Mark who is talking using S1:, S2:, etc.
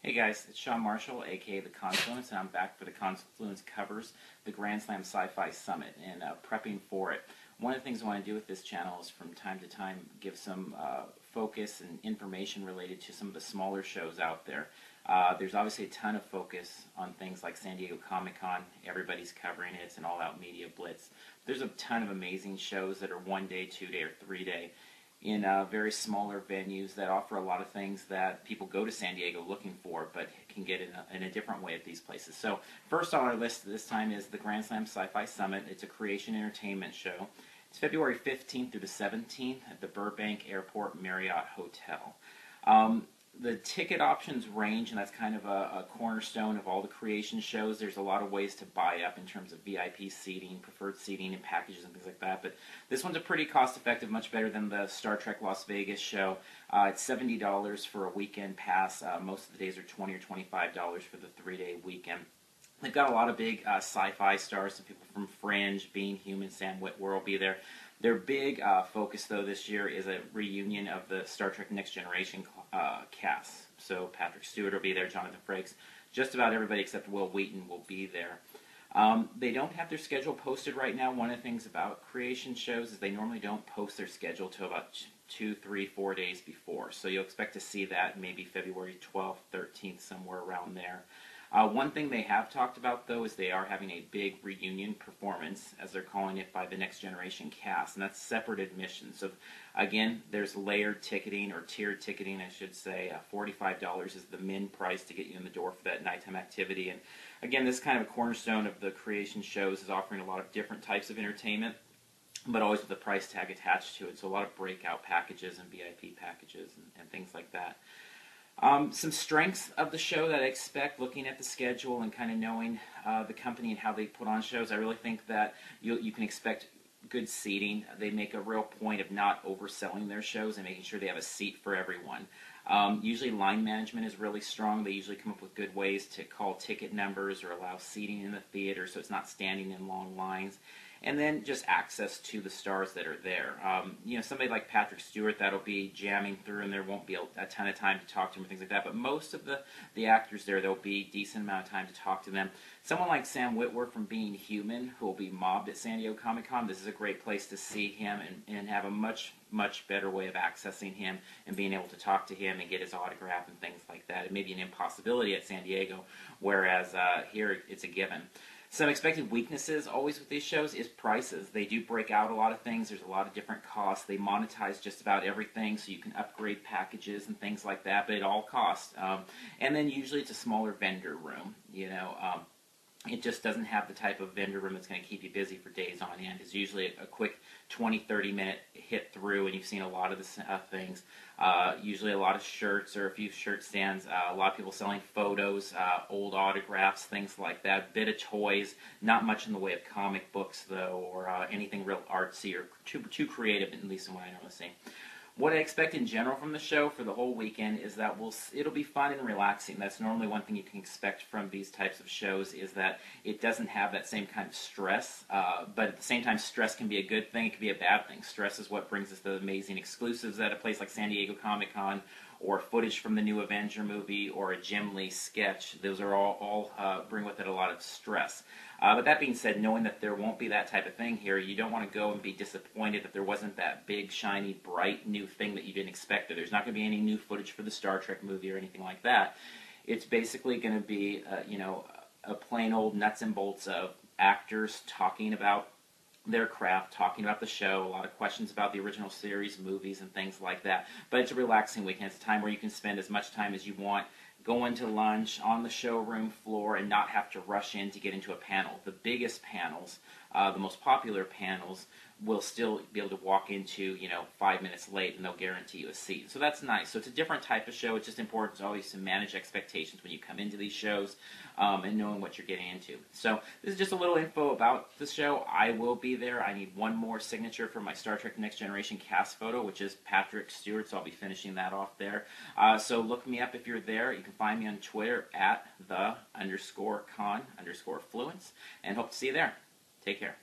S1: Hey guys, it's Shawn Marshall, aka the Confluence, and I'm back for the Confluence Covers, the Grand Slam Sci-Fi Summit, and prepping for it. One of the things I want to do with this channel is from time to time give some focus and information related to some of the smaller shows out there. There's obviously a ton of focus on things like San Diego Comic-Con. Everybody's covering it. It's an all-out media blitz. There's a ton of amazing shows that are 1 day, 2 day, or 3 day in very smaller venues that offer a lot of things that people go to San Diego looking for, but can get in a different way at these places. So first on our list this time is the Grand Slam Sci-Fi Summit. It's a creation entertainment show. It's February 15th through the 17th at the Burbank Airport Marriott Hotel. The ticket options range, and that's kind of a cornerstone of all the creation shows. There's a lot of ways to buy up in terms of VIP seating, preferred seating, and packages and things like that. But this one's a pretty cost-effective, much better than the Star Trek Las Vegas show. It's $70 for a weekend pass. Most of the days are $20 or $25 for the 3-day weekend. They've got a lot of big sci-fi stars, some people from Fringe, Being Human, Sam Witwer will be there. Their big focus, though, this year is a reunion of the Star Trek Next Generation cast. So Patrick Stewart will be there, Jonathan Frakes, just about everybody except Will Wheaton will be there. They don't have their schedule posted right now. One of the things about creation shows is they normally don't post their schedule till about 2, 3, 4 days before. So you'll expect to see that maybe February 12th, 13th, somewhere around there. One thing they have talked about, though, is they are having a big reunion performance, as they're calling it, by the Next Generation cast, and that's separate admission. So, again, there's layered ticketing, or tiered ticketing, I should say. $45 is the min price to get you in the door for that nighttime activity. And, again, this is kind of a cornerstone of the creation shows, is offering a lot of different types of entertainment, but always with a price tag attached to it. So a lot of breakout packages and VIP packages and things like that. Some strengths of the show that I expect, looking at the schedule and kind of knowing the company and how they put on shows, I really think that you can expect good seating. They make a real point of not overselling their shows and making sure they have a seat for everyone. Usually line management is really strong. They usually come up with good ways to call ticket numbers or allow seating in the theater so it's not standing in long lines. And then just access to the stars that are there. Somebody like Patrick Stewart, that'll be jamming through, and there won't be a ton of time to talk to him and things like that. But most of the actors there, there'll be a decent amount of time to talk to them. Someone like Sam Witwer from Being Human, who will be mobbed at San Diego Comic-Con, this is a great place to see him and have a much, much better way of accessing him and being able to talk to him and get his autograph and things like that. It may be an impossibility at San Diego, whereas here it's a given. Some expected weaknesses always with these shows is prices. They do break out a lot of things. There's a lot of different costs. They monetize just about everything, so you can upgrade packages and things like that, but it all costs. And then usually it's a smaller vendor room. It just doesn't have the type of vendor room that's going to keep you busy for days on end. It's usually a quick 20, 30-minute hit through, and you've seen a lot of the things. Usually a lot of shirts or a few shirt stands, a lot of people selling photos, old autographs, things like that, a bit of toys, not much in the way of comic books, though, or anything real artsy or too creative, at least in what I normally see. What I expect in general from the show for the whole weekend is that it'll be fun and relaxing. That's normally one thing you can expect from these types of shows, is that it doesn't have that same kind of stress, but at the same time stress can be a good thing, it can be a bad thing. Stress is what brings us the amazing exclusives at a place like San Diego Comic-Con, or footage from the new Avenger movie, or a Jim Lee sketch. Those are all bring with it a lot of stress. But that being said, knowing that there won't be that type of thing here, you don't want to go and be disappointed that there wasn't that big, shiny, bright new thing that you didn't expect. There's not going to be any new footage for the Star Trek movie or anything like that. It's basically going to be, a plain old nuts and bolts of actors talking about their craft, talking about the show, a lot of questions about the original series, movies, and things like that. But it's a relaxing weekend. It's a time where you can spend as much time as you want, go into lunch on the showroom floor, and not have to rush in to get into a panel. The biggest panels, the most popular panels, will still be able to walk into, 5 minutes late, and they'll guarantee you a seat. So that's nice. So it's a different type of show. It's just important always to manage expectations when you come into these shows, and knowing what you're getting into. So this is just a little info about the show. I will be there. I need one more signature for my Star Trek Next Generation cast photo, which is Patrick Stewart, so I'll be finishing that off there. So look me up if you're there. You can find me on Twitter at @the_con_fluence, and hope to see you there. Take care.